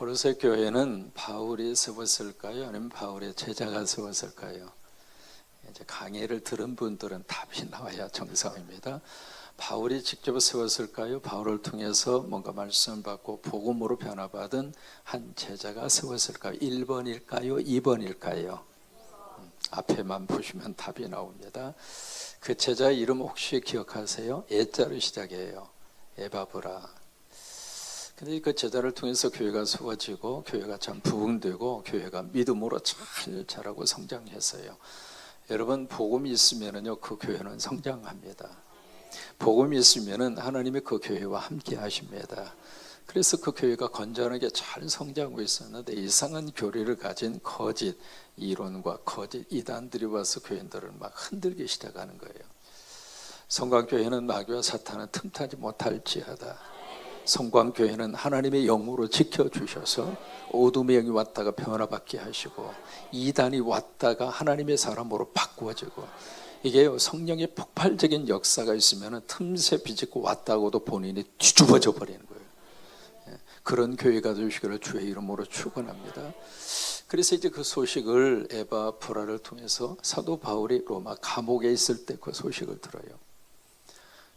고로새 교회는 바울이 세웠을까요? 아니면 바울의 제자가 세웠을까요? 이제 강의를 들은 분들은 답이 나와야 정상입니다. 바울이 직접 세웠을까요? 바울을 통해서 뭔가 말씀 받고 복음으로 변화받은 한 제자가 세웠을까요? 1번일까요? 2번일까요? 앞에만 보시면 답이 나옵니다. 그 제자 이름 혹시 기억하세요? 에자로 시작해요. 에바브라. 근데 그 제자를 통해서 교회가 세워지고 교회가 참 부흥되고 교회가 믿음으로 잘 자라고 성장했어요. 여러분, 복음이 있으면은요, 그 교회는 성장합니다. 복음이 있으면은 하나님이 그 교회와 함께 하십니다. 그래서 그 교회가 건전하게 잘 성장하고 있었는데 이상한 교리를 가진 거짓 이론과 거짓 이단들이 와서 교인들을 막 흔들기 시작하는 거예요. 성광교회는 마귀와 사탄은 틈타지 못할지어다. 성광교회는 하나님의 영으로 지켜주셔서 어둠의 영이 왔다가 변화받게 하시고 이단이 왔다가 하나님의 사람으로 바꾸어지고, 이게 성령의 폭발적인 역사가 있으면 틈새 비집고 왔다고도 본인이 뒤집어져 버리는 거예요. 그런 교회가 되시기를 주의 이름으로 축원합니다. 그래서 이제 그 소식을 에바브라를 통해서 사도 바울이 로마 감옥에 있을 때 그 소식을 들어요.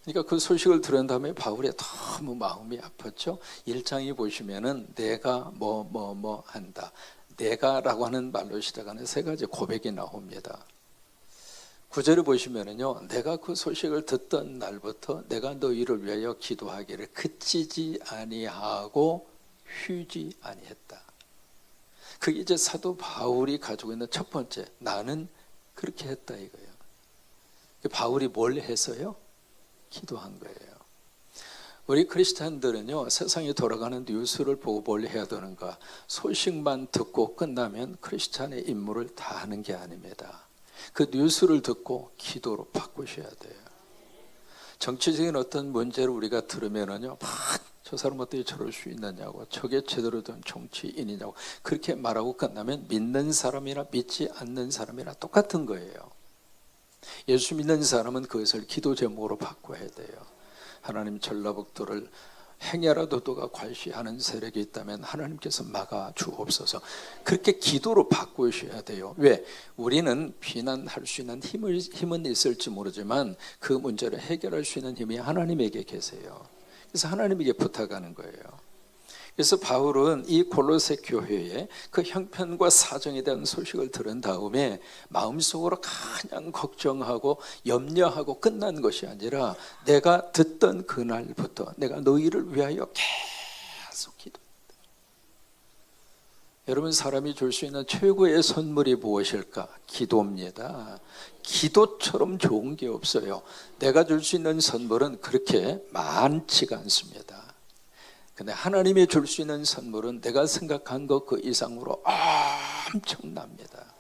그러니까 그 소식을 들은 다음에 바울이 너무 마음이 아팠죠. 1장에 보시면은 내가 뭐 한다. 내가라고 하는 말로 시작하는 세 가지 고백이 나옵니다. 9절을 보시면은요, 내가 그 소식을 듣던 날부터 내가 너희를 위하여 기도하기를 그치지 아니하고 쉬지 아니했다. 그게 이제 사도 바울이 가지고 있는 첫 번째, 나는 그렇게 했다 이거예요. 바울이 뭘 해서요? 기도한 거예요. 우리 크리스찬들은요, 세상이 돌아가는 뉴스를 보고 뭘 해야 되는가? 소식만 듣고 끝나면 크리스찬의 임무를 다 하는 게 아닙니다. 그 뉴스를 듣고 기도로 바꾸셔야 돼요. 정치적인 어떤 문제를 우리가 들으면은요, 저 사람 어떻게 저럴 수 있느냐고, 저게 제대로 된 정치인이냐고 그렇게 말하고 끝나면 믿는 사람이나 믿지 않는 사람이나 똑같은 거예요. 예수 믿는 사람은 그것을 기도 제목으로 바꿔야 돼요. 하나님, 전라북도를 행야라도도가 관시하는 세력이 있다면 하나님께서 막아 주옵소서. 그렇게 기도로 바꾸셔야 돼요. 왜? 우리는 비난할 수 있는 힘은 있을지 모르지만 그 문제를 해결할 수 있는 힘이 하나님에게 계세요. 그래서 하나님에게 부탁하는 거예요. 그래서 바울은 이 골로새 교회의 그 형편과 사정에 대한 소식을 들은 다음에 마음속으로 그냥 걱정하고 염려하고 끝난 것이 아니라 내가 듣던 그날부터 내가 너희를 위하여 계속 기도했다. 여러분, 사람이 줄 수 있는 최고의 선물이 무엇일까? 기도입니다. 기도처럼 좋은 게 없어요. 내가 줄 수 있는 선물은 그렇게 많지가 않습니다. 근데 하나님이 줄 수 있는 선물은 내가 생각한 것 그 이상으로 엄청납니다.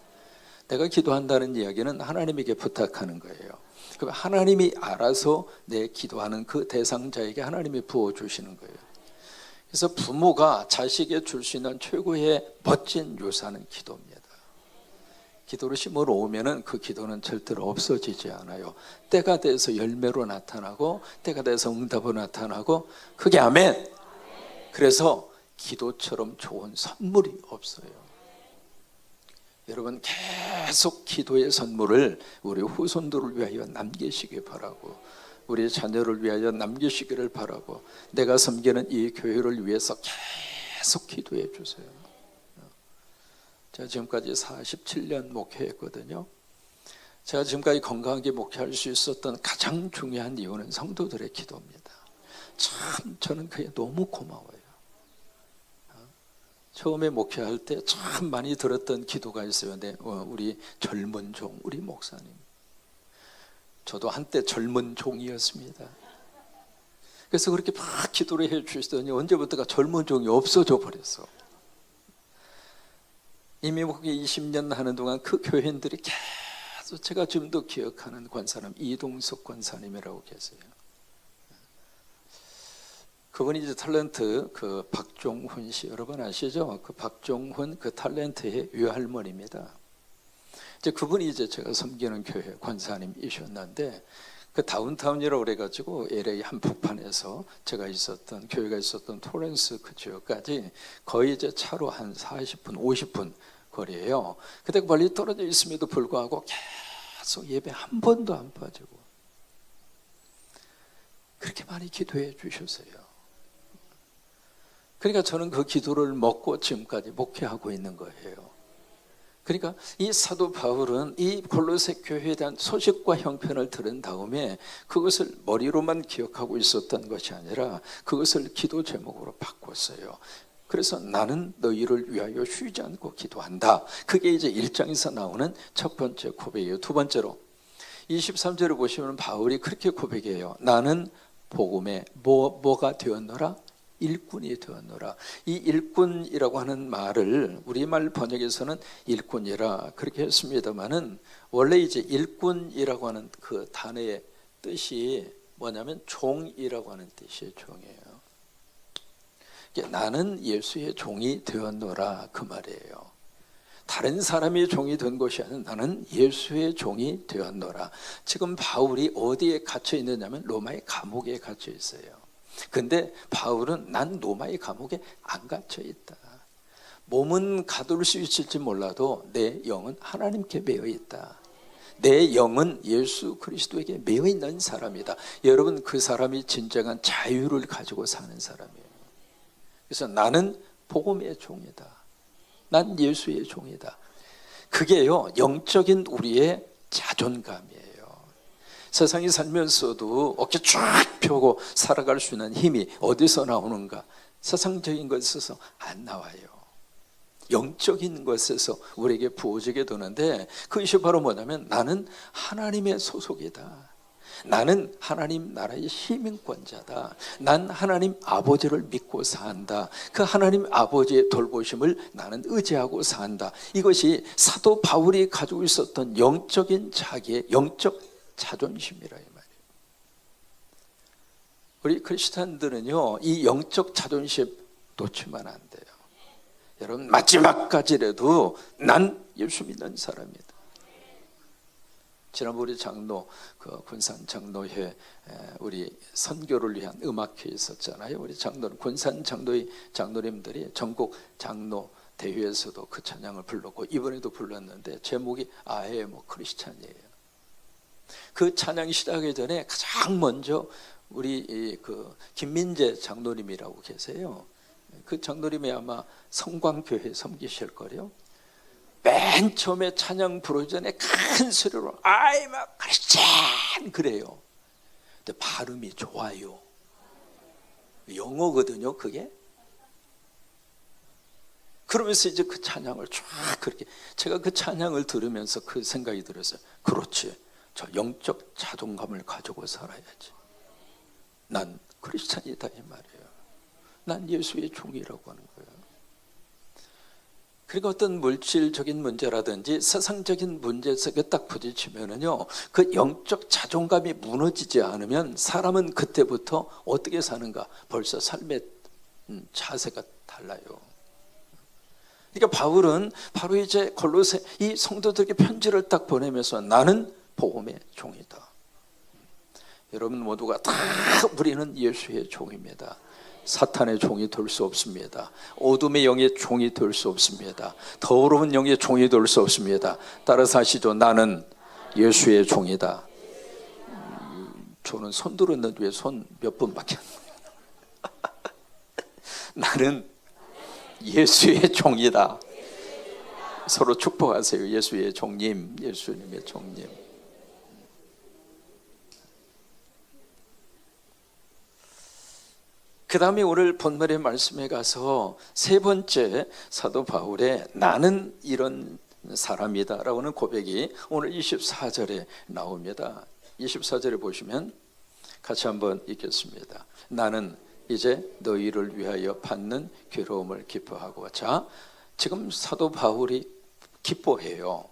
내가 기도한다는 이야기는 하나님에게 부탁하는 거예요. 그럼 하나님이 알아서 내 기도하는 그 대상자에게 하나님이 부어주시는 거예요. 그래서 부모가 자식에게 줄 수 있는 최고의 멋진 유산은 기도입니다. 기도를 심어 놓으면 그 기도는 절대로 없어지지 않아요. 때가 돼서 열매로 나타나고 때가 돼서 응답으로 나타나고, 그게 아멘. 그래서 기도처럼 좋은 선물이 없어요. 여러분, 계속 기도의 선물을 우리 후손들을 위하여 남기시기 바라고, 우리 자녀를 위하여 남기시기를 바라고, 내가 섬기는 이 교회를 위해서 계속 기도해 주세요. 제가 지금까지 47년 목회했거든요. 제가 지금까지 건강하게 목회할 수 있었던 가장 중요한 이유는 성도들의 기도입니다. 참 저는 그게 너무 고마워요. 처음에 목회할 때 참 많이 들었던 기도가 있어요. 우리 젊은 종, 우리 목사님. 저도 한때 젊은 종이었습니다. 그래서 그렇게 막 기도를 해 주시더니 언제부터가 젊은 종이 없어져 버렸어. 이미 목회 20년 하는 동안 그 교회인들이 계속, 제가 지금도 기억하는 권사님 이동석 권사님이라고 계세요. 그분이 이제 탤런트 그 박종훈 씨, 여러분 아시죠? 그 박종훈 그 탤런트의 외할머니입니다. 이제 그분이 이제 제가 섬기는 교회 권사님이셨는데, 그 다운타운이라고 그래가지고 LA 한복판에서 제가 있었던 교회가 있었던 토렌스 그 지역까지 거의 이제 차로 한 40분, 50분 거리예요. 그때 멀리 떨어져 있음에도 불구하고 계속 예배 한 번도 안 빠지고 그렇게 많이 기도해 주셨어요. 그러니까 저는 그 기도를 먹고 지금까지 목회하고 있는 거예요. 그러니까 이 사도 바울은 이 골로새 교회에 대한 소식과 형편을 들은 다음에 그것을 머리로만 기억하고 있었던 것이 아니라 그것을 기도 제목으로 바꿨어요. 그래서 나는 너희를 위하여 쉬지 않고 기도한다. 그게 이제 1장에서 나오는 첫 번째 고백이에요. 두 번째로 23절을 보시면 바울이 그렇게 고백해요. 나는 복음의 뭐가 되었노라? 일꾼이 되었노라. 이 일꾼이라고 하는 말을 우리말 번역에서는 일꾼이라 그렇게 했습니다만은 원래 이제 일꾼이라고 하는 그 단어의 뜻이 뭐냐면 종이라고 하는 뜻이에요. 종이에요. 나는 예수의 종이 되었노라 그 말이에요. 다른 사람이 종이 된 것이 아니라 나는 예수의 종이 되었노라. 지금 바울이 어디에 갇혀 있느냐면 로마의 감옥에 갇혀 있어요. 근데 바울은 난 로마의 감옥에 안 갇혀 있다. 몸은 가둘 수 있을지 몰라도 내 영은 하나님께 매여 있다. 내 영은 예수 그리스도에게 매여 있는 사람이다. 여러분, 그 사람이 진정한 자유를 가지고 사는 사람이에요. 그래서 나는 복음의 종이다. 난 예수의 종이다. 그게요, 영적인 우리의 자존감이에요. 세상에 살면서도 어깨 쫙 펴고 살아갈 수 있는 힘이 어디서 나오는가? 세상적인 것에서 안 나와요. 영적인 것에서 우리에게 부어지게 되는데 그것이 바로 뭐냐면 나는 하나님의 소속이다. 나는 하나님 나라의 시민권자다. 난 하나님 아버지를 믿고 산다. 그 하나님 아버지의 돌보심을 나는 의지하고 산다. 이것이 사도 바울이 가지고 있었던 영적인 자기의 영적 자존심이라 이 말이에요. 우리 크리스찬들은요, 이 영적 자존심 놓치면 안 돼요. 여러분, 마지막까지라도 난 예수 믿는 사람이다. 지난번 우리 장로, 그 군산 장로회 우리 선교를 위한 음악회 있었잖아요. 우리 장로는 군산 장로의 장로님들이 전국 장로 대회에서도 그 찬양을 불렀고 이번에도 불렀는데 제목이 아예 크리스찬이에요. 그 찬양 시작하기 전에 가장 먼저 우리 그 김민재 장로님이라고 계세요. 그 장로님이 아마 성광교회 섬기실 거래요. 맨 처음에 찬양 부르기 전에 큰 소리로 I'm a Christian 그래요. 근데 발음이 좋아요. 영어거든요, 그게. 그러면서 이제 그 찬양을 쫙 그렇게 제가 그 찬양을 들으면서 그 생각이 들었어요. 그렇지. 저 영적 자존감을 가지고 살아야지. 난 크리스찬이다 이 말이에요. 난 예수의 종이라고 하는 거예요. 그리고 어떤 물질적인 문제라든지 세상적인 문제 속에 딱 부딪히면은요, 그 영적 자존감이 무너지지 않으면 사람은 그때부터 어떻게 사는가? 벌써 삶의 자세가 달라요. 그러니까 바울은 바로 이제 골로새 이 성도들에게 편지를 딱 보내면서 나는 복음의 종이다. 여러분 모두가 다 우리는 예수의 종입니다. 사탄의 종이 될 수 없습니다. 어둠의 영의 종이 될 수 없습니다. 더러운 영의 종이 될 수 없습니다. 따라서 하시죠. 나는 예수의 종이다. 저는 손 들었는데 왜 손 몇 분밖에 안 나는 예수의 종이다. 서로 축복하세요. 예수의 종님, 예수님의 종님. 그 다음에 오늘 본문의 말씀에 가서 세 번째 사도 바울의 나는 이런 사람이다 라고 하는 고백이 오늘 24절에 나옵니다. 24절에 보시면 같이 한번 읽겠습니다. 나는 이제 너희를 위하여 받는 괴로움을 기뻐하고. 자, 지금 사도 바울이 기뻐해요.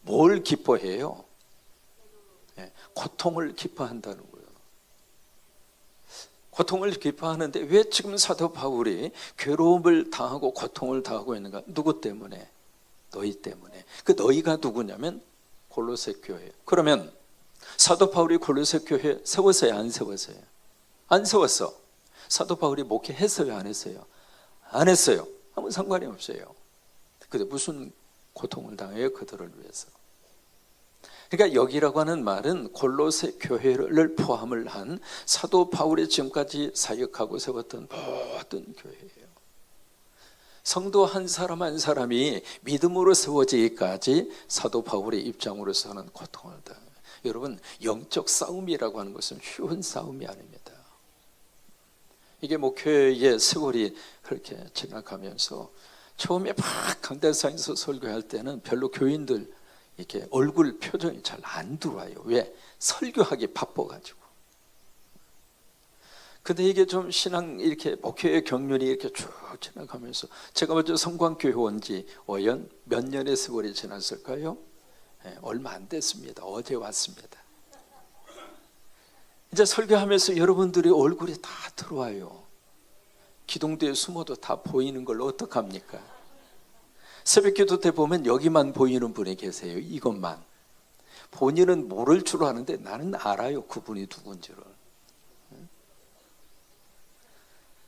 뭘 기뻐해요? 고통을 기뻐한다는 거예요. 고통을 기뻐하는데 왜 지금 사도 바울이 괴로움을 당하고 고통을 당하고 있는가? 누구 때문에? 너희 때문에. 그 너희가 누구냐면 골로새 교회. 그러면 사도 바울이 골로새 교회 세웠어요, 안 세웠어요? 안 세웠어. 사도 바울이 목회했어요, 안 했어요? 안 했어요. 아무 상관이 없어요. 근데 무슨 고통을 당해요? 그들을 위해서. 그러니까 여기라고 하는 말은 골로새 교회를 포함을 한 사도 바울이 지금까지 사역하고 세웠던 모든 교회예요. 성도 한 사람 한 사람이 믿음으로 세워지기까지 사도 바울의 입장으로서는 고통을 당해요. 여러분, 영적 싸움이라고 하는 것은 쉬운 싸움이 아닙니다. 이게 목회의 세월이 그렇게 지나가면서 처음에 막 강대상에서 설교할 때는 별로 교인들 이렇게 얼굴 표정이 잘 안 들어와요. 왜? 설교하기 바빠가지고. 근데 이게 좀 신앙 이렇게 목회의 경륜이 이렇게 쭉 지나가면서 제가 먼저 성광교회 온 지 몇 년의 세월이 지났을까요? 네, 얼마 안 됐습니다. 어제 왔습니다. 이제 설교하면서 여러분들이 얼굴이 다 들어와요. 기둥뒤에 숨어도 다 보이는 걸 어떡합니까? 새벽기도 때 보면 여기만 보이는 분이 계세요. 이것만. 본인은 모를 줄 아는데 나는 알아요. 그분이 누군지를.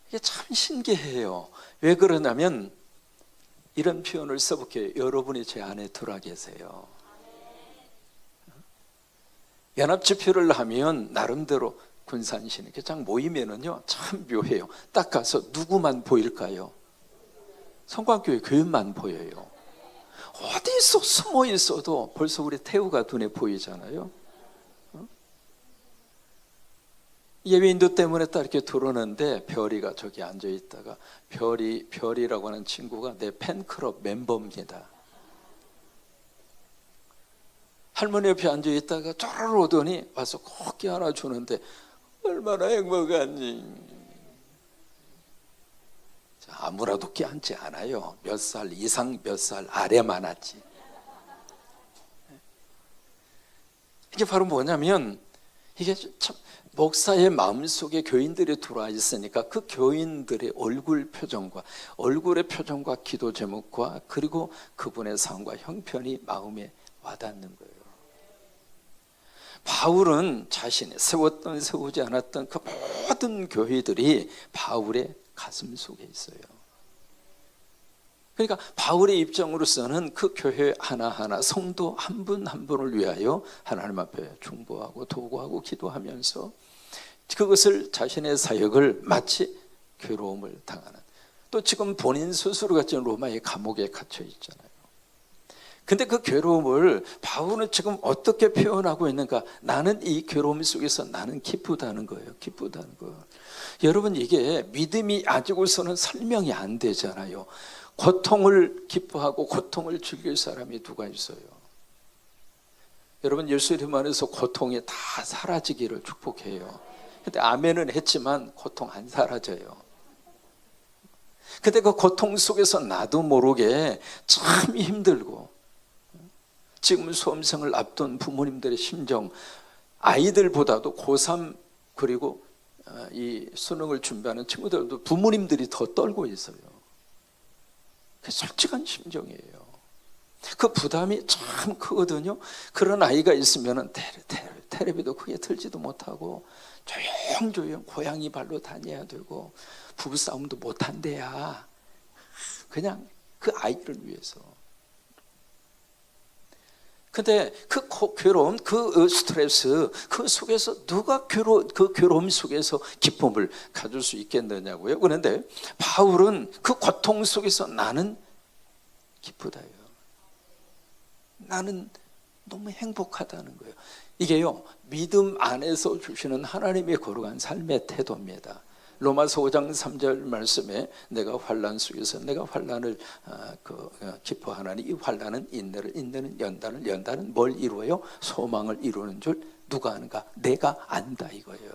이게 참 신기해요. 왜 그러냐면 이런 표현을 써볼게요. 여러분이 제 안에 들어와 계세요. 연합집회를 하면 나름대로 군산신 장 모이면은요 참 묘해요. 딱 가서 누구만 보일까요? 성광교회 교인만 보여요. 어디서 숨어 있어도 벌써 우리 태우가 눈에 보이잖아요. 예배인도 때문에 딱 이렇게 들어오는데 별이가 저기 앉아 있다가 별이라고 하는 친구가 내 팬클럽 멤버입니다. 할머니 옆에 앉아 있다가 쪼르르 오더니 와서 꼭 하나 주는데 얼마나 행복한지. 아무라도 끼얹지 않아요. 몇 살 이상 몇 살 아래만 하지. 이게 바로 뭐냐면 이게 참 목사의 마음속에 교인들이 들어와 있으니까 그 교인들의 얼굴의 표정과 기도 제목과 그리고 그분의 삶과 형편이 마음에 와닿는 거예요. 바울은 자신이 세웠던 세우지 않았던 그 모든 교회들이 바울의 가슴 속에 있어요. 그러니까 바울의 입장으로서는 그 교회 하나하나 성도 한 분 한 분을 위하여 하나님 앞에 중보하고 도구하고 기도하면서 그것을 자신의 사역을 마치 괴로움을 당하는, 또 지금 본인 스스로가 지금 로마의 감옥에 갇혀 있잖아요. 근데 그 괴로움을 바울은 지금 어떻게 표현하고 있는가? 나는 이 괴로움 속에서 나는 기쁘다는 거예요. 기쁘다는 거. 여러분, 이게 믿음이 아니고서는 설명이 안 되잖아요. 고통을 기뻐하고 고통을 즐길 사람이 누가 있어요? 여러분, 예수 이름 안에서 고통이 다 사라지기를 축복해요. 근데 아멘은 했지만 고통 안 사라져요. 근데 그 고통 속에서 나도 모르게 참 힘들고, 지금 수험생을 앞둔 부모님들의 심정, 아이들보다도 고3 그리고 이 수능을 준비하는 친구들도 부모님들이 더 떨고 있어요. 그게 솔직한 심정이에요. 그 부담이 참 크거든요. 그런 아이가 있으면 텔레비도 크게 틀지도 못하고 조용조용 고양이 발로 다녀야 되고 부부싸움도 못한대야. 그냥 그 아이를 위해서. 근데 그 괴로움, 그 스트레스, 그 속에서 누가 그 괴로움 속에서 기쁨을 가질 수 있겠느냐고요. 그런데 바울은 그 고통 속에서 나는 기쁘다요. 나는 너무 행복하다는 거예요. 이게요, 믿음 안에서 주시는 하나님의 거룩한 삶의 태도입니다. 로마서 5장 3절 말씀에 내가 환난 속에서 내가 환난을 기뻐하나니 이 환난은 인내를, 인내는 연단을, 연단은 뭘 이루어요? 소망을 이루는 줄 누가 아는가? 내가 안다 이거예요.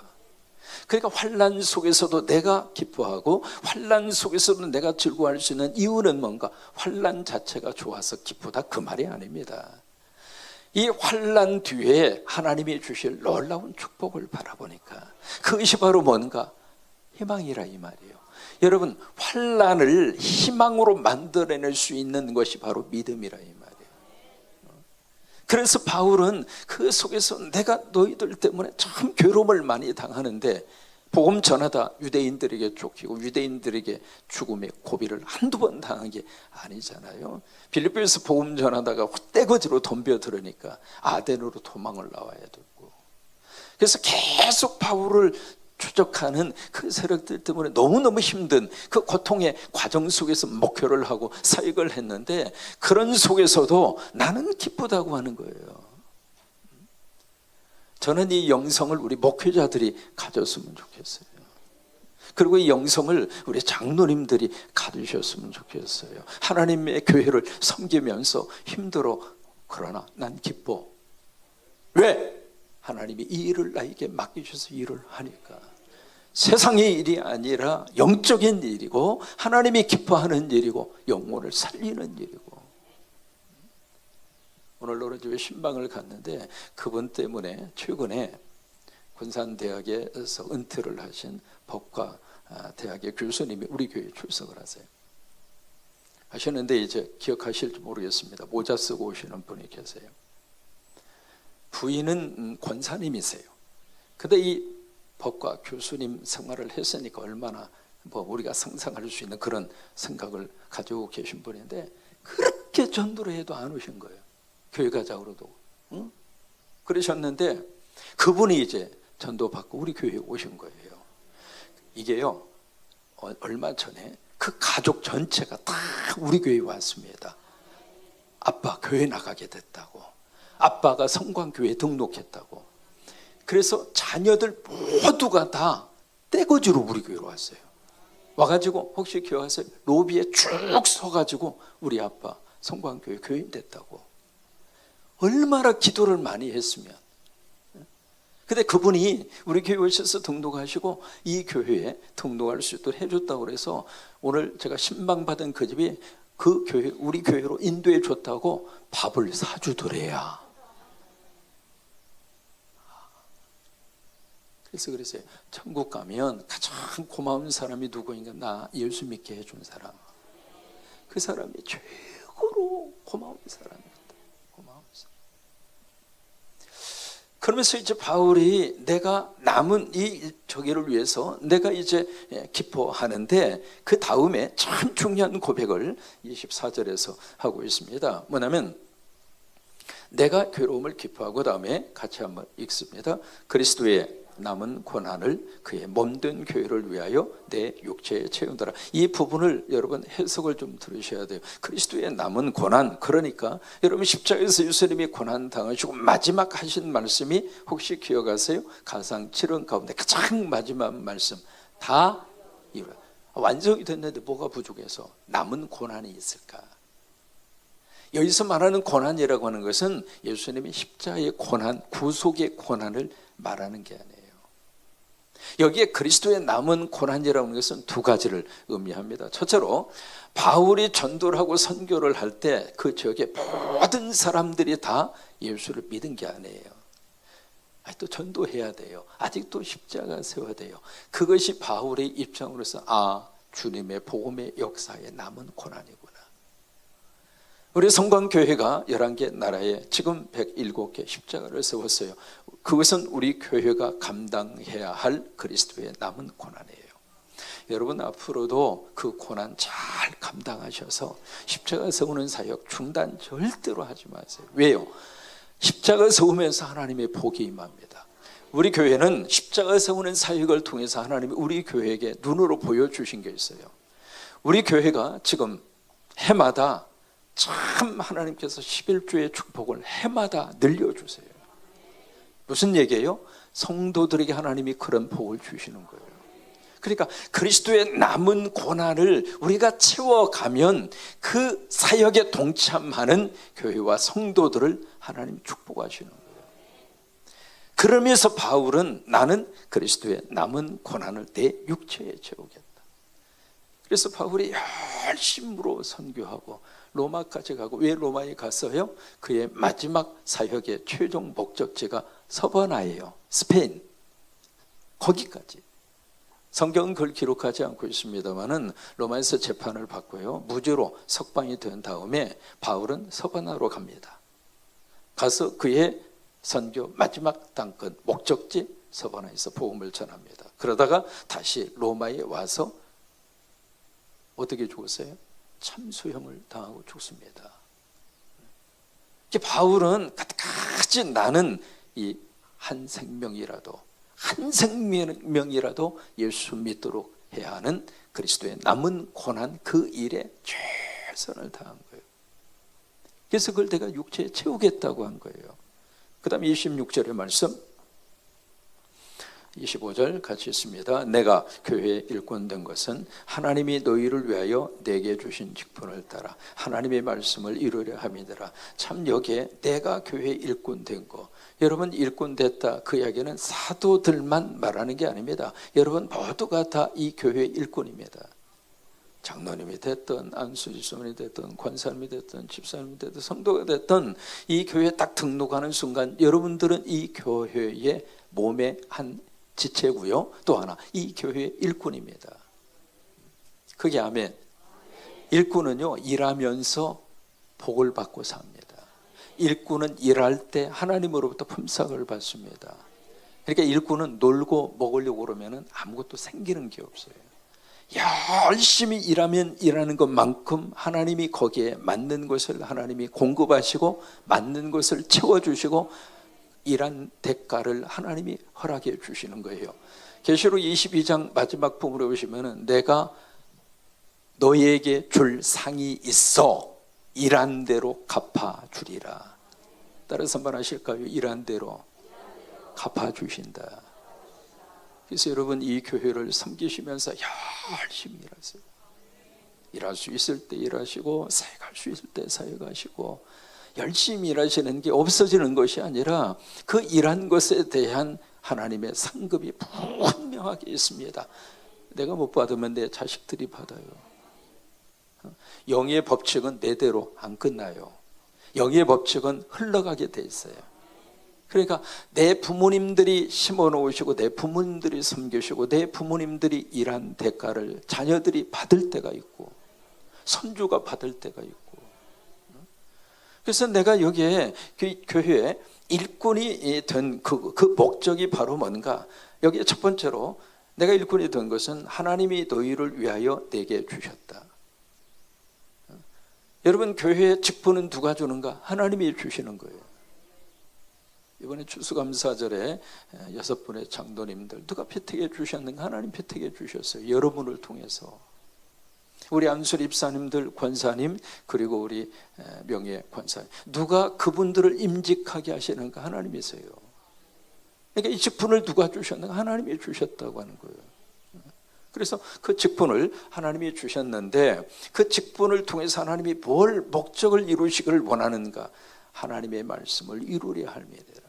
그러니까 환난 속에서도 내가 기뻐하고 환난 속에서도 내가 즐거워할 수 있는 이유는 뭔가? 환난 자체가 좋아서 기쁘다 그 말이 아닙니다. 이 환난 뒤에 하나님이 주실 놀라운 축복을 바라보니까 그것이 바로 뭔가? 희망이라 이 말이에요. 여러분, 환난을 희망으로 만들어낼 수 있는 것이 바로 믿음이라 이 말이에요. 그래서 바울은 그 속에서 내가 너희들 때문에 참 괴로움을 많이 당하는데, 복음 전하다 유대인들에게 쫓기고 유대인들에게 죽음의 고비를 한두 번 당한 게 아니잖아요. 빌립보에서 복음 전하다가 떼거지로 덤벼들으니까 아덴으로 도망을 나와야 되고, 그래서 계속 바울을 추적하는 그 세력들 때문에 너무너무 힘든 그 고통의 과정 속에서 목회를 하고 사역을 했는데, 그런 속에서도 나는 기쁘다고 하는 거예요. 저는 이 영성을 우리 목회자들이 가졌으면 좋겠어요. 그리고 이 영성을 우리 장로님들이 가지셨으면 좋겠어요. 하나님의 교회를 섬기면서 힘들어, 그러나 난 기뻐. 왜? 하나님이 이 일을 나에게 맡기셔서 일을 하니까. 세상의 일이 아니라 영적인 일이고 하나님이 기뻐하는 일이고 영혼을 살리는 일이고. 오늘 어느 집에 신방을 갔는데 그분 때문에 최근에 군산대학에서 은퇴를 하신 법과 대학의 교수님이 우리 교회에 출석을 하셨는데, 이제 기억하실지 모르겠습니다. 모자 쓰고 오시는 분이 계세요. 부인은 권사님이세요. 근데 이 법과 교수님 생활을 했으니까 얼마나 우리가 상상할 수 있는 그런 생각을 가지고 계신 분인데, 그렇게 전도를 해도 안 오신 거예요. 교회 가자고 그러도. 응? 그러셨는데 그분이 이제 전도받고 우리 교회에 오신 거예요. 이게요, 얼마 전에 그 가족 전체가 다 우리 교회에 왔습니다. 아빠 교회 나가게 됐다고, 아빠가 성광교회에 등록했다고. 그래서 자녀들 모두가 다 떼거지로 우리 교회로 왔어요. 와가지고 혹시 기억하세요? 로비에 쭉 서가지고 우리 아빠 성광교회 교인 됐다고. 얼마나 기도를 많이 했으면. 근데 그분이 우리 교회에 오셔서 등록하시고 이 교회에 등록할 수 있도록 해줬다고 그래서 오늘 제가 신방받은 그 집이 그 교회, 우리 교회로 인도해 줬다고 밥을 사주더래야. 그래서 그랬어요. 천국 가면 가장 고마운 사람이 누구인가? 나 예수 믿게 해준 사람. 그 사람이 최고로 고마운 사람이었다. 고마운 사람. 그러면서 이제 바울이 내가 남은 이 저기를 위해서 내가 이제 기뻐하는데, 그 다음에 참 중요한 고백을 24절에서 하고 있습니다. 뭐냐면 내가 괴로움을 기뻐하고, 다음에 같이 한번 읽습니다. 그리스도의 남은 고난을 그의 몸된 교회를 위하여 내 육체에 채운다라. 이 부분을 여러분 해석을 좀 들으셔야 돼요. 그리스도의 남은 고난, 그러니까 여러분 십자가에서 예수님이 고난 당하시고 마지막 하신 말씀이 혹시 기억하세요? 가상 7원 가운데 가장 마지막 말씀, 다 이루어 완성이 됐는데 뭐가 부족해서 남은 고난이 있을까? 여기서 말하는 고난이라고 하는 것은 예수님이 십자가의 고난, 구속의 고난을 말하는 게 아니에요. 여기에 그리스도의 남은 고난이라고 하는 것은 두 가지를 의미합니다. 첫째로 바울이 전도를 하고 선교를 할 때 그 지역의 모든 사람들이 다 예수를 믿은 게 아니에요. 아직도 전도해야 돼요. 아직도 십자가 세워야 돼요. 그것이 바울의 입장으로서 주님의 복음의 역사에 남은 고난이구나. 우리 성광교회가 11개 나라에 지금 107개 십자가를 세웠어요. 그것은 우리 교회가 감당해야 할 그리스도의 남은 고난이에요. 여러분 앞으로도 그 고난 잘 감당하셔서 십자가 세우는 사역 중단 절대로 하지 마세요. 왜요? 십자가 세우면서 하나님의 복이 임합니다. 우리 교회는 십자가 세우는 사역을 통해서 하나님이 우리 교회에게 눈으로 보여주신 게 있어요. 우리 교회가 지금 해마다 참 하나님께서 11조의 축복을 해마다 늘려주세요. 무슨 얘기예요? 성도들에게 하나님이 그런 복을 주시는 거예요. 그러니까 그리스도의 남은 고난을 우리가 채워가면 그 사역에 동참하는 교회와 성도들을 하나님 축복하시는 거예요. 그러면서 바울은 나는 그리스도의 남은 고난을 내 육체에 채우겠다. 그래서 바울이 열심으로 선교하고 로마까지 가고, 왜 로마에 갔어요? 그의 마지막 사역의 최종 목적지가 서바나예요. 스페인. 거기까지. 성경은 그걸 기록하지 않고 있습니다만은 로마에서 재판을 받고요, 무죄로 석방이 된 다음에 바울은 서바나로 갑니다. 가서 그의 선교 마지막 당근 목적지 서바나에서 복음을 전합니다. 그러다가 다시 로마에 와서 어떻게 죽었어요? 참수형을 당하고 죽습니다. 바울은 끝까지 나는 이 한 생명이라도 예수 믿도록 해야 하는 그리스도의 남은 고난 그 일에 최선을 다한 거예요. 그래서 그걸 내가 육체에 채우겠다고 한 거예요. 그 다음에 26절의 말씀 25절 같이 있습니다. 내가 교회에 일꾼된 것은 하나님이 너희를 위하여 내게 주신 직분을 따라 하나님의 말씀을 이루려 함이더라. 참 여기에 내가 교회에 일꾼된 거, 여러분 일꾼됐다 그 이야기는 사도들만 말하는 게 아닙니다. 여러분 모두가 다 이 교회의 일꾼입니다. 장로님이 됐든 안수지소문이 됐든 권사님이 됐든 집사님이 됐든 성도가 됐든 이 교회에 딱 등록하는 순간 여러분들은 이 교회의 몸의 한 지체고요. 또 하나 이 교회의 일꾼입니다. 그게 아멘. 일꾼은요 일하면서 복을 받고 삽니다. 일꾼은 일할 때 하나님으로부터 품삯을 받습니다. 그러니까 일꾼은 놀고 먹으려고 그러면 아무것도 생기는 게 없어요. 열심히 일하면 일하는 것만큼 하나님이 거기에 맞는 것을 하나님이 공급하시고 맞는 것을 채워주시고 일한 대가를 하나님이 허락해 주시는 거예요. 계시록 22장 마지막 부분에 보시면 내가 너희에게 줄 상이 있어 일한 대로 갚아주리라. 따라서 말하실까요? 일한 대로 갚아주신다. 그래서 여러분 이 교회를 섬기시면서 열심히 일하세요. 일할 수 있을 때 일하시고 사역할 수 있을 때 사역하시고 열심히 일하시는 게 없어지는 것이 아니라 그 일한 것에 대한 하나님의 상급이 분명하게 있습니다. 내가 못 받으면 내 자식들이 받아요. 영의 법칙은 내대로 안 끝나요. 영의 법칙은 흘러가게 돼 있어요. 그러니까 내 부모님들이 심어놓으시고 내 부모님들이 섬기시고 내 부모님들이 일한 대가를 자녀들이 받을 때가 있고 손주가 받을 때가 있고, 그래서 내가 여기에 교회에 일꾼이 된 그 목적이 바로 뭔가, 여기에 첫 번째로 내가 일꾼이 된 것은 하나님이 너희를 위하여 내게 주셨다. 여러분 교회의 직분은 누가 주는가? 하나님이 주시는 거예요. 이번에 추수감사절에 6분의 장로님들 누가 패택해 주셨는가? 하나님 패택해 주셨어요. 여러분을 통해서. 우리 안술 입사님들, 권사님, 그리고 우리 명예 권사님, 누가 그분들을 임직하게 하시는가? 하나님이세요. 그러니까 이 직분을 누가 주셨는가? 하나님이 주셨다고 하는 거예요. 그래서 그 직분을 하나님이 주셨는데 그 직분을 통해서 하나님이 뭘 목적을 이루시기를 원하는가? 하나님의 말씀을 이루려 함이라.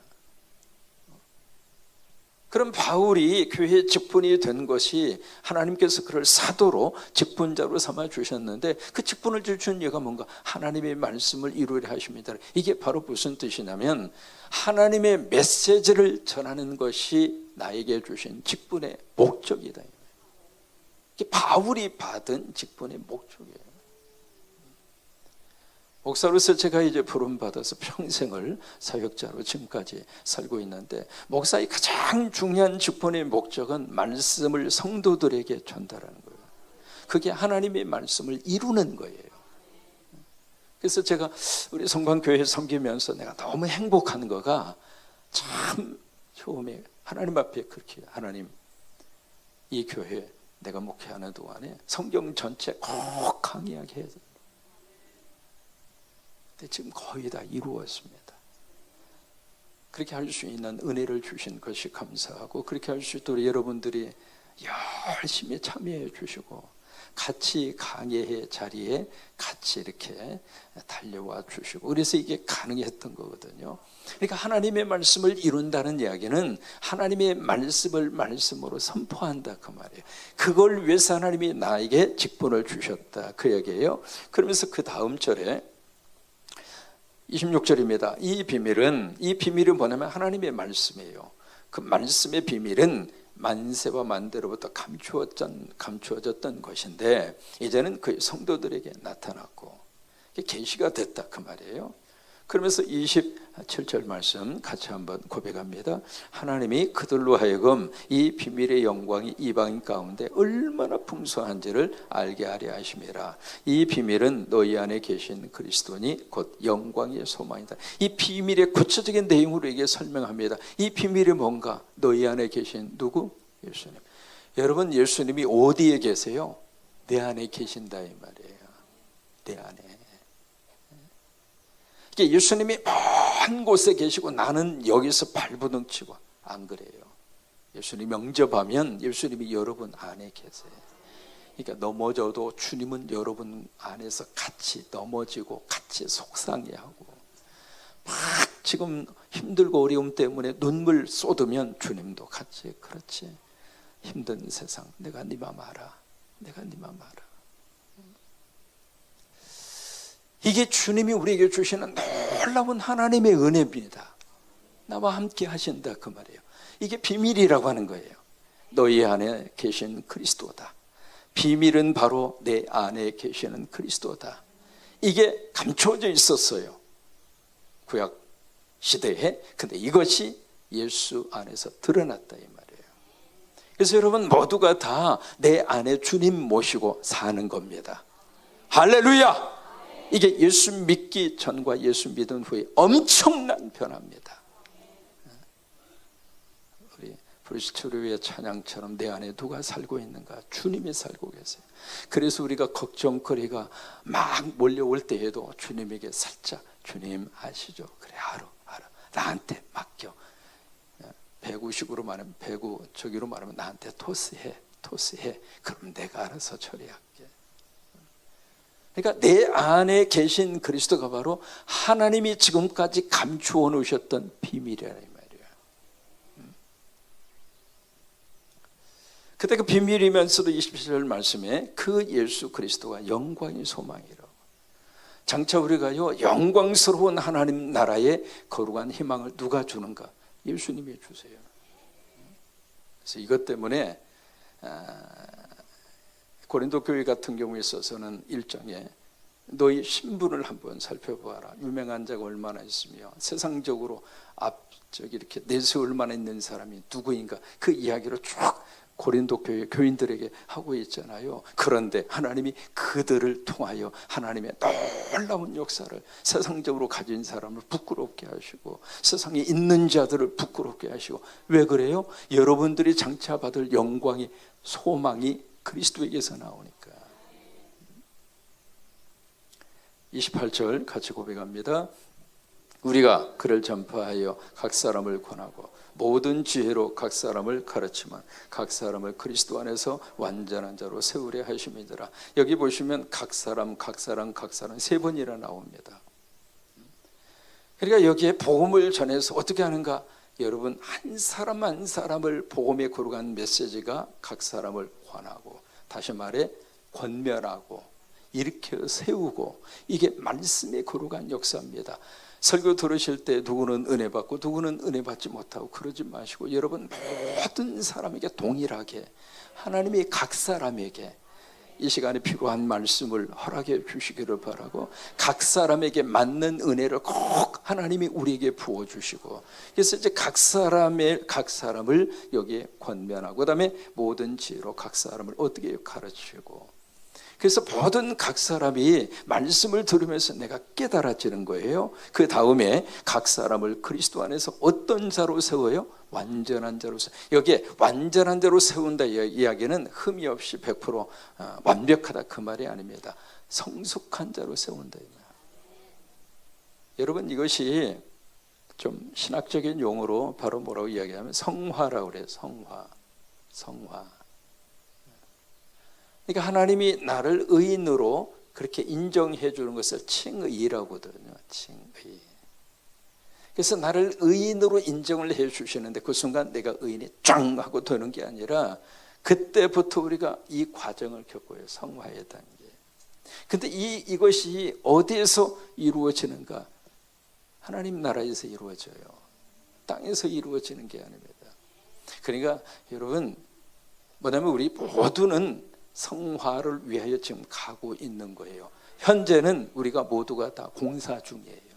그럼 바울이 교회의 직분이 된 것이 하나님께서 그를 사도로 직분자로 삼아 주셨는데 그 직분을 주신 이유가 뭔가? 하나님의 말씀을 이루려 하십니다. 이게 바로 무슨 뜻이냐면 하나님의 메시지를 전하는 것이 나에게 주신 직분의 목적이다. 이게 바울이 받은 직분의 목적이에요. 목사로서 제가 이제 부름받아서 평생을 사역자로 지금까지 살고 있는데, 목사의 가장 중요한 직분의 목적은 말씀을 성도들에게 전달하는 거예요. 그게 하나님의 말씀을 이루는 거예요. 그래서 제가 우리 성광교회 섬기면서 내가 너무 행복한 거가, 참 처음에 하나님 앞에 그렇게, 하나님 이 교회 내가 목회하는 동안에 성경 전체 꼭 강의하게 해서 지금 거의 다 이루었습니다. 그렇게 할 수 있는 은혜를 주신 것이 감사하고, 그렇게 할 수 있도록 여러분들이 열심히 참여해 주시고 같이 강의의 자리에 같이 이렇게 달려와 주시고, 그래서 이게 가능했던 거거든요. 그러니까 하나님의 말씀을 이룬다는 이야기는 하나님의 말씀을 말씀으로 선포한다 그 말이에요. 그걸 위해서 하나님이 나에게 직분을 주셨다 그 얘기예요. 그러면서 그 다음 절에 26절입니다. 이 비밀이 뭐냐면 하나님의 말씀이에요. 그 말씀의 비밀은 만세와 만대로부터 감추어졌던 것인데 이제는 그 성도들에게 나타났고 계시가 됐다 그 말이에요. 그러면서 27절 말씀 같이 한번 고백합니다. 하나님이 그들로 하여금 이 비밀의 영광이 이방인 가운데 얼마나 풍성한지를 알게 하려 하심이라. 이 비밀은 너희 안에 계신 그리스도니 곧 영광의 소망이다. 이 비밀의 구체적인 내용으로 이게 설명합니다. 이 비밀이 뭔가? 너희 안에 계신 누구? 예수님. 여러분, 예수님이 어디에 계세요? 내 안에 계신다 이 말이에요. 내 안에. 예수님이 먼 곳에 계시고 나는 여기서 발버둥 치고, 안 그래요. 예수님 영접하면 예수님이 여러분 안에 계세요. 그러니까 넘어져도 주님은 여러분 안에서 같이 넘어지고 같이 속상해하고, 막 지금 힘들고 어려움 때문에 눈물 쏟으면 주님도 같이, 그렇지, 힘든 세상 내가 네 맘 알아, 내가 네 맘 알아. 이게 주님이 우리에게 주시는 놀라운 하나님의 은혜입니다. 나와 함께 하신다 그 말이에요. 이게 비밀이라고 하는 거예요. 너희 안에 계신 그리스도다. 비밀은 바로 내 안에 계시는 그리스도다. 이게 감춰져 있었어요, 구약 시대에. 근데 이것이 예수 안에서 드러났다 이 말이에요. 그래서 여러분 모두가 다 내 안에 주님 모시고 사는 겁니다. 할렐루야. 이게 예수 믿기 전과 예수 믿은 후에 엄청난 변화입니다. 우리 브리스토리의 찬양처럼 내 안에 누가 살고 있는가? 주님이 살고 계세요. 그래서 우리가 걱정거리가 막 몰려올 때에도 주님에게 살짝, 주님 아시죠? 그래, 알아. 나한테 맡겨. 배구식으로 말하면, 배구 저기로 말하면 나한테 토스해. 그럼 내가 알아서 처리할게. 그러니까 내 안에 계신 그리스도가 바로 하나님이 지금까지 감추어 놓으셨던 비밀이라 이 말이에요. 그때 그 비밀이면서도 27절 말씀에 그 예수 그리스도가 영광의 소망이라고. 장차 우리가요, 영광스러운 하나님 나라의 거룩한 희망을 누가 주는가? 예수님이 주세요. 그래서 이것 때문에 고린도 교회 같은 경우에 있어서는 일정에 너희 신분을 한번 살펴보아라. 유명한 자가 얼마나 있으며 세상적으로 앞저기 이렇게 내세 얼마나 있는 사람이 누구인가, 그 이야기를 쭉 고린도 교회 교인들에게 하고 있잖아요. 그런데 하나님이 그들을 통하여 하나님의 놀라운 역사를 세상적으로 가진 사람을 부끄럽게 하시고 세상에 있는 자들을 부끄럽게 하시고. 왜 그래요? 여러분들이 장차 받을 영광이, 소망이 그리스도에게서 나오니까. 28절 같이 고백합니다. 우리가 그를 전파하여 각 사람을 권하고 모든 지혜로 각 사람을 가르치면 각 사람을 그리스도 안에서 완전한 자로 세우려 하심이더라. 여기 보시면 각 사람 세 번이나 나옵니다. 그러니까 여기에 복음을 전해서 어떻게 하는가? 여러분, 한 사람 한 사람을 복음의 거룩한 메시지가 각 사람을 권하고, 다시 말해 권면하고 일으켜 세우고, 이게 말씀의 거룩한 역사입니다. 설교 들으실 때 누구는 은혜 받고 누구는 은혜 받지 못하고 그러지 마시고, 여러분 모든 사람에게 동일하게 하나님이 각 사람에게 이 시간에 필요한 말씀을 허락해 주시기를 바라고, 각 사람에게 맞는 은혜를 꼭 하나님이 우리에게 부어주시고, 그래서 이제 각 사람을 여기에 권면하고, 그 다음에 모든 지혜로 각 사람을 어떻게 가르치고, 그래서 모든 각 사람이 말씀을 들으면서 내가 깨달아지는 거예요. 그 다음에 각 사람을 그리스도 안에서 어떤 자로 세워요? 완전한 자로 세워. 여기에 완전한 자로 세운다 이야기는 흠이 없이 100% 완벽하다 그 말이 아닙니다. 성숙한 자로 세운다. 여러분, 이것이 좀 신학적인 용어로 바로 뭐라고 이야기하면 성화라고 그래요. 성화. 그러니까 하나님이 나를 의인으로 그렇게 인정해 주는 것을 칭의라고 하거든요. 칭의. 그래서 나를 의인으로 인정을 해 주시는데 그 순간 내가 의인이 짱 하고 되는 게 아니라 그때부터 우리가 이 과정을 겪어요. 성화의 단계. 근데 이것이 어디에서 이루어지는가? 하나님 나라에서 이루어져요. 땅에서 이루어지는 게 아닙니다. 그러니까 여러분, 뭐냐면 우리 모두는 성화를 위하여 지금 가고 있는 거예요. 현재는 우리가 모두가 다 공사 중이에요.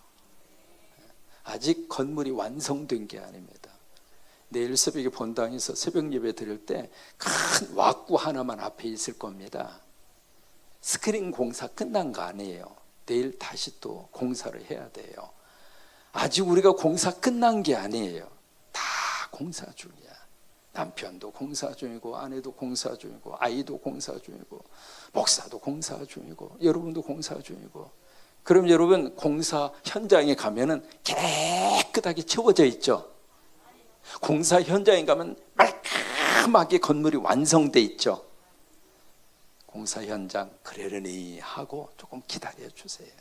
아직 건물이 완성된 게 아닙니다. 내일 새벽에 본당에서 새벽 예배 드릴 때 큰 왁구 하나만 앞에 있을 겁니다. 스크린 공사 끝난 거 아니에요. 내일 다시 또 공사를 해야 돼요. 아직 우리가 공사 끝난 게 아니에요. 다 공사 중이야. 남편도 공사 중이고, 아내도 공사 중이고, 아이도 공사 중이고, 목사도 공사 중이고, 여러분도 공사 중이고. 그럼 여러분, 공사 현장에 가면은 깨끗하게 채워져 있죠. 공사 현장에 가면 말끔하게 건물이 완성돼 있죠. 공사 현장 그러려니 하고 조금 기다려 주세요.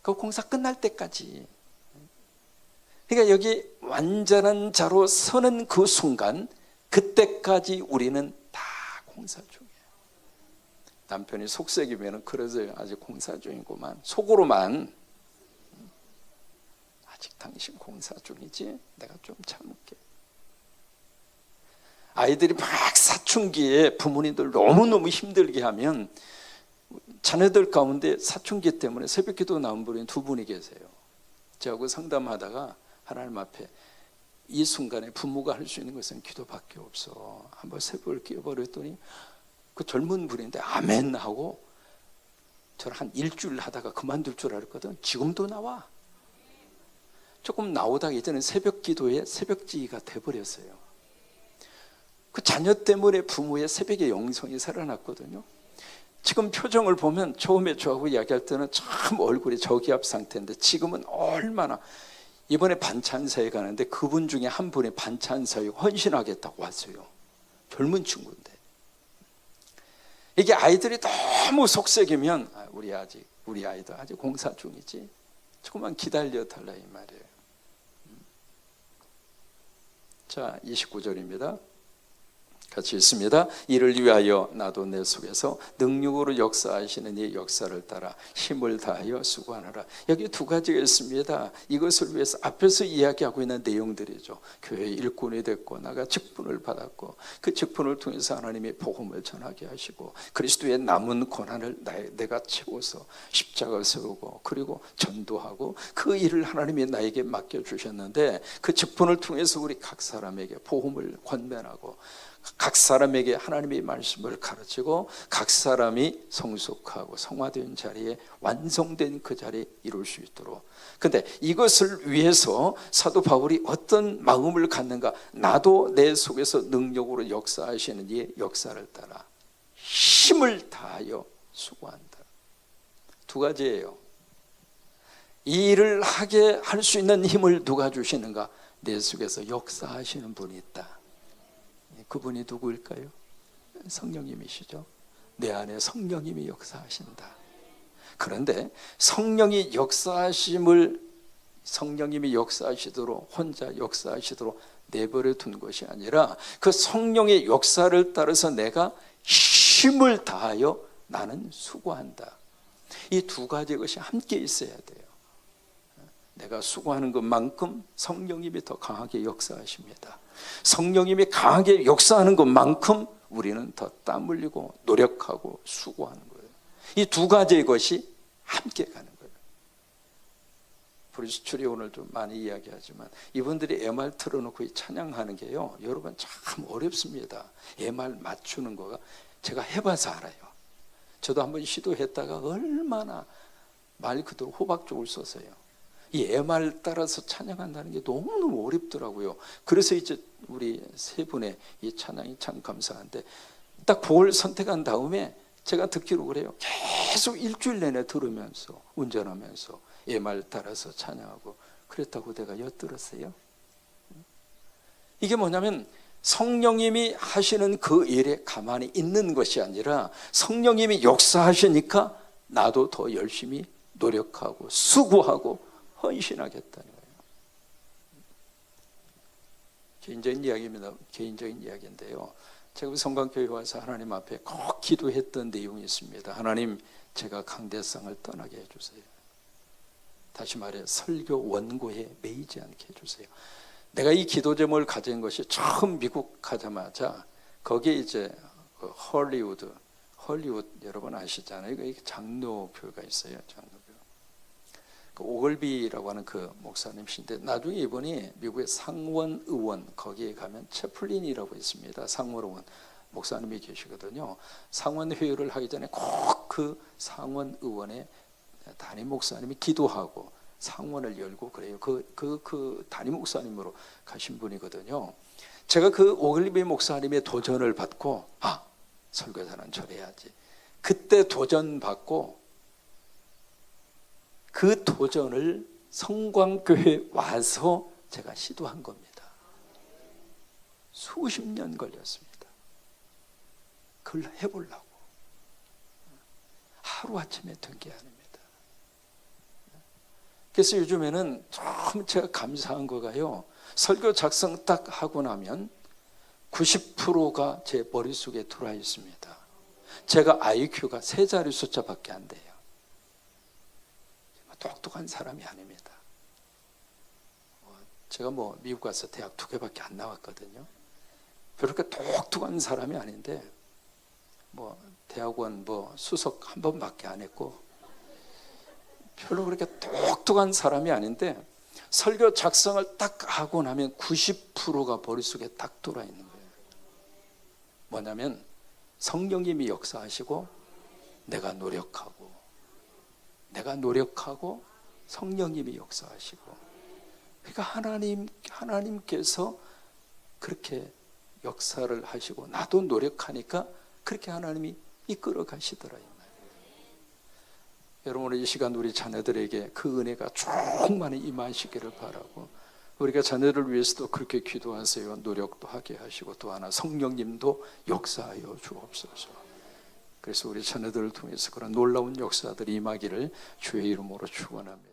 그 공사 끝날 때까지. 그러니까 여기 완전한 자로 서는 그 순간, 그때까지 우리는 다 공사 중이에요. 남편이 속썩이면 그러세요. 아직 공사 중이고만, 속으로만 아직 당신 공사 중이지? 내가 좀 참을게. 아이들이 막 사춘기에 부모님들 너무너무 힘들게 하면 자녀들 가운데 사춘기 때문에 새벽기도 나온 분이 두 분이 계세요. 저하고 상담하다가 하나님 앞에 이 순간에 부모가 할 수 있는 것은 기도밖에 없어. 한번 새벽을 깨워버렸더니 그 젊은 분인데 아멘 하고, 저는 한 일주일 하다가 그만둘 줄 알았거든. 지금도 나와. 조금 나오다가 이제는 새벽 기도에 새벽지기가 돼버렸어요. 그 자녀 때문에 부모의 새벽의 영성이 살아났거든요. 지금 표정을 보면 처음에 저하고 이야기할 때는 참 얼굴이 저기압 상태인데 지금은 얼마나, 이번에 반찬사에 가는데 그분 중에 한 분이 반찬사에 헌신하겠다고 왔어요. 젊은 친구인데. 이게 아이들이 너무 속썩이면 우리 아이도 아직 공사 중이지, 조금만 기다려 달라 이 말이에요. 자, 29절입니다. 같이 읽습니다. 이를 위하여 나도 내 속에서 능력으로 역사하시는 이 역사를 따라 힘을 다하여 수고하노라. 여기 두 가지가 있습니다. 이것을 위해서 앞에서 이야기하고 있는 내용들이죠. 교회의 일꾼이 됐고, 나가 직분을 받았고, 그 직분을 통해서 하나님이 복음을 전하게 하시고, 그리스도의 남은 고난을 내가 채워서 십자가 세우고, 그리고 전도하고, 그 일을 하나님이 나에게 맡겨주셨는데, 그 직분을 통해서 우리 각 사람에게 복음을 권면하고, 각 사람에게 하나님의 말씀을 가르치고, 각 사람이 성숙하고 성화된 자리에, 완성된 그 자리에 이룰 수 있도록. 근데 이것을 위해서 사도 바울이 어떤 마음을 갖는가? 나도 내 속에서 능력으로 역사하시는 이 역사를 따라 힘을 다하여 수고한다. 두 가지예요. 이 일을 하게 할 수 있는 힘을 누가 주시는가? 내 속에서 역사하시는 분이 있다. 그분이 누구일까요? 성령님이시죠. 내 안에 성령님이 역사하신다. 그런데 성령님이 역사하시도록, 혼자 역사하시도록 내버려 둔 것이 아니라, 그 성령의 역사를 따라서 내가 힘을 다하여 나는 수고한다. 이 두 가지 것이 함께 있어야 돼요. 내가 수고하는 것만큼 성령님이 더 강하게 역사하십니다. 성령님이 강하게 역사하는 것만큼 우리는 더 땀 흘리고 노력하고 수고하는 거예요. 이 두 가지의 것이 함께 가는 거예요. 브리스출이 오늘 좀 많이 이야기하지만, 이분들이 MR 틀어놓고 찬양하는 게요, 여러분 참 어렵습니다. MR 맞추는 거가 제가 해봐서 알아요. 저도 한번 시도했다가 얼마나 말 그대로 호박죽을 썼어요. 이 MR 따라서 찬양한다는 게 너무너무 어렵더라고요. 그래서 이제 우리 세 분의 이 찬양이 참 감사한데, 딱 그걸 선택한 다음에 제가 듣기로 그래요. 계속 일주일 내내 들으면서, 운전하면서 MR 따라서 찬양하고 그랬다고 내가 엿들었어요. 이게 뭐냐면, 성령님이 하시는 그 일에 가만히 있는 것이 아니라, 성령님이 역사하시니까 나도 더 열심히 노력하고 수고하고 헌신하겠다는 거예요. 개인적인 이야기입니다. 개인적인 이야기인데요, 제가 성강교회 와서 하나님 앞에 꼭 기도했던 내용이 있습니다. 하나님, 제가 강대상을 떠나게 해주세요. 다시 말해 설교 원고에 매이지 않게 해주세요. 내가 이 기도 제목을 가진 것이 처음 미국 가자마자, 거기에 이제 그 헐리우드 여러분 아시잖아요. 장로교가 있어요. 장로교. 그 오글비라고 하는 그 목사님이신데 나중에 이분이 미국의 상원 의원 거기에 가면 채플린이라고 있습니다. 상원 의원 목사님이 계시거든요. 상원 회의를 하기 전에 꼭 그 상원 의원의 담임 목사님이 기도하고 상원을 열고 그래요. 그 담임 목사님으로 가신 분이거든요. 제가 그 오글비 목사님의 도전을 받고 설교자는 저래야지. 그때 도전받고 그 도전을 성광교회에 와서 제가 시도한 겁니다. 수십 년 걸렸습니다. 그걸 해보려고. 하루아침에 된 게 아닙니다. 그래서 요즘에는 참 제가 감사한 거가요. 설교 작성 딱 하고 나면 90%가 제 머릿속에 들어와 있습니다. 제가 IQ가 3자리 숫자밖에 안 돼요. 똑똑한 사람이 아닙니다. 제가 미국 가서 대학 2개밖에 안 나왔거든요. 그렇게 똑똑한 사람이 아닌데 대학원 수석 1번밖에 안 했고 별로 그렇게 똑똑한 사람이 아닌데 설교 작성을 딱 하고 나면 90%가 머릿속에 딱 들어와 있는 거예요. 뭐냐면 성령님이 역사하시고 내가 노력하고 성령님이 역사하시고 그러니까 하나님께서 그렇게 역사를 하시고 나도 노력하니까 그렇게 하나님이 이끌어 가시더라. 여러분 이 시간 우리 자녀들에게 그 은혜가 충만히 임하시기를 바라고 우리가 자녀를 위해서도 그렇게 기도하세요. 노력도 하게 하시고 또 하나 성령님도 역사하여 주옵소서. 그래서 우리 자녀들을 통해서 그런 놀라운 역사들이 임하기를 주의 이름으로 축원합니다.